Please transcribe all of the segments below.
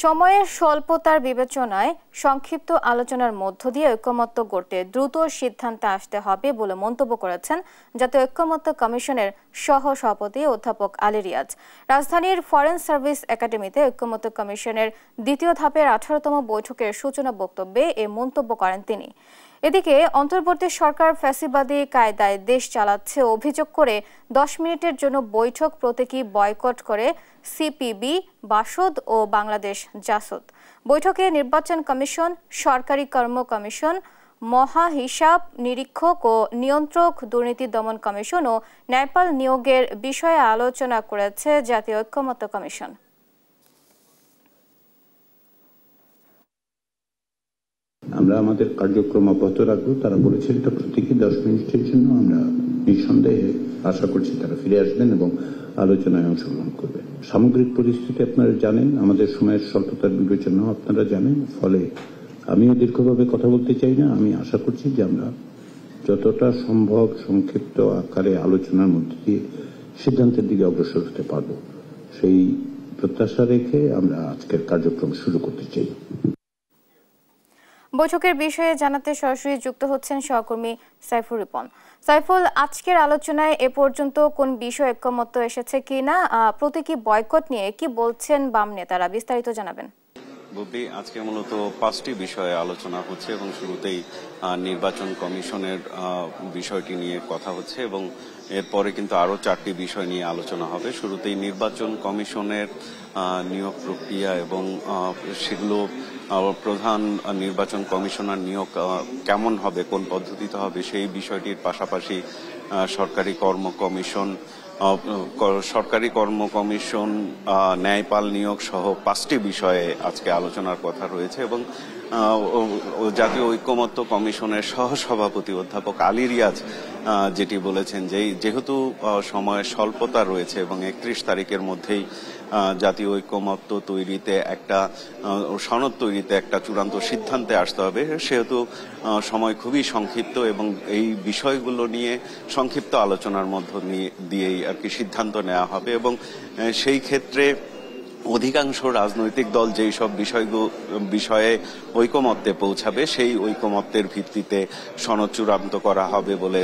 সময়ের স্বল্পতার বিবেচনায় সংক্ষিপ্ত আলোচনার মধ্য দিয়ে ঐকমত্য গড়তে দ্রুত সিদ্ধান্তে আসতে হবে বলে মন্তব্য করেছেন জাতীয় ঐকমত্য কমিশনের সহ-সভাপতি অধ্যাপক আলী রিয়াজ। রাজধানীর ফরেন সার্ভিস একাডেমিতে ঐকমত্য কমিশনের দ্বিতীয় ধাপের 18তম বৈঠকের সূচনা বক্তব্যে এ মন্তব্য করেন তিনি। এদিকে অন্তর্বর্তী সরকার ফ্যাসিবাদী কায়দায় দেশ চালাচ্ছে অভিযোগ করে 10 মিনিটের জন্য বৈঠক প্রতীকী বয়কট করে সিপিবি, বাসদ ও বাংলাদেশ জাসদ। বৈঠকে নির্বাচন কমিশন, সরকারি কর্ম কমিশন, মহা হিসাব নিরীক্ষক ও নিয়ন্ত্রক দুর্নীতি দমন কমিশন ও ন্যায়পাল নিয়োগের বিষয়ে আলোচনা করেছে জাতীয় ঐকমত্য কমিশন। আমরা আমাদের কার্যক্রম অব্যাহত রাখবো। তারা বলেছেন এটা প্রতীকী 10 মিনিটের জন্য। আমরা নিঃসন্দেহে আশা করছি তারা ফিরে আসবেন এবং আলোচনায় অংশগ্রহণ করবেন। সামগ্রিক পরিস্থিতি আপনারা জানেন, আমাদের সময়ের স্বল্পতার বিবেচনাও আপনারা জানেন। ফলে আমিও দীর্ঘভাবে কথা বলতে চাই না। আমি আশা করছি যে আমরা যতটা সম্ভব সংক্ষিপ্ত আকারে আলোচনার মধ্যে দিয়ে সিদ্ধান্তের দিকে অগ্রসর হতে পারব, সেই প্রত্যাশা রেখে আমরা আজকের কার্যক্রম শুরু করতে চাই। বৈঠকের বিষয়ে জানাতে সরাসরি যুক্ত হচ্ছেন সহকর্মী সাইফুল রিপন। সাইফুল, আজকের আলোচনায় এ পর্যন্ত কোন বিষয়ে ঐকমত্য এসেছে কিনা, প্রতীকী বয়কট নিয়ে কি বলছেন বাম নেতারা, বিস্তারিত জানাবেন। বুবলি, আজকে মূলত 5টি বিষয়ে আলোচনা হচ্ছে এবং শুরুতেই নির্বাচন কমিশনের বিষয়টি নিয়ে কথা হচ্ছে এবং এরপরে কিন্তু আরো 4টি বিষয় নিয়ে আলোচনা হবে। শুরুতেই নির্বাচন কমিশনের নিয়োগ প্রক্রিয়া এবং সেগুলো প্রধান নির্বাচন কমিশনার নিয়োগ কেমন হবে, কোন পদ্ধতিতে হবে সেই বিষয়টির পাশাপাশি সরকারি কর্ম কমিশন, ন্যায়পাল নিয়োগ সহ 5টি বিষয়ে আজকে আলোচনার কথা রয়েছে এবং জাতীয় ঐকমত্য কমিশনের সহসভাপতি অধ্যাপক আলী রিয়াজ যেটি বলেছেন যে যেহেতু সময়ের স্বল্পতা রয়েছে এবং 31 তারিখের মধ্যেই জাতীয় ঐকমত্য তৈরিতে একটা সনদ তৈরিতে একটা চূড়ান্ত সিদ্ধান্তে আসতে হবে, সেহেতু সময় খুবই সংক্ষিপ্ত এবং এই বিষয়গুলো নিয়ে সংক্ষিপ্ত আলোচনার মধ্য দিয়েই আর কি সিদ্ধান্ত নেওয়া হবে এবং সেই ক্ষেত্রে অধিকাংশ রাজনৈতিক দল যেই সব বিষয়ে ঐকমত্যে পৌঁছাবে সেই ঐকমত্যের ভিত্তিতে সনদ চূড়ান্ত করা হবে বলে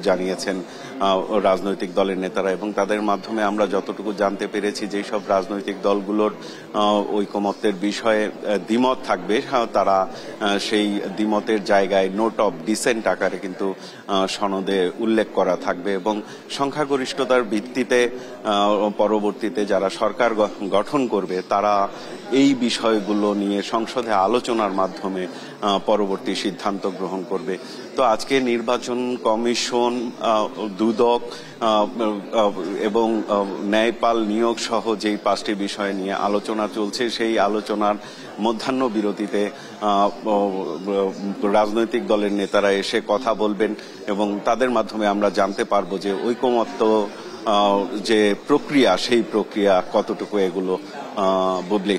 জানিয়েছেন রাজনৈতিক দলের নেতারা এবং তাদের মাধ্যমে আমরা যতটুকু জানতে পেরেছি যেই সব রাজনৈতিক দলগুলোর ঐকমত্যের বিষয়ে দ্বিমত থাকবে তারা সেই দ্বিমতের জায়গায় নোট অফ ডিসেন্ট আকারে কিন্তু সনদে উল্লেখ করা থাকবে এবং সংখ্যাগরিষ্ঠতার ভিত্তিতে পরবর্তীতে যারা সরকার গঠন করবে তারা এই বিষয়গুলো নিয়ে সংসদে আলোচনার মাধ্যমে পরবর্তী সিদ্ধান্ত গ্রহণ করবে। তো আজকে নির্বাচন কমিশন, দুদক এবং ন্যায়পাল নিয়োগ সহ যেই 5টি বিষয় নিয়ে আলোচনা চলছে সেই আলোচনার মধ্যাহ্ন বিরতিতে রাজনৈতিক দলের নেতারা এসে কথা বলবেন এবং তাদের মাধ্যমে আমরা জানতে পারবো যে ঐকমত্য যে প্রক্রিয়া সেই প্রক্রিয়া কতটুকু এগুলো। বুবলি।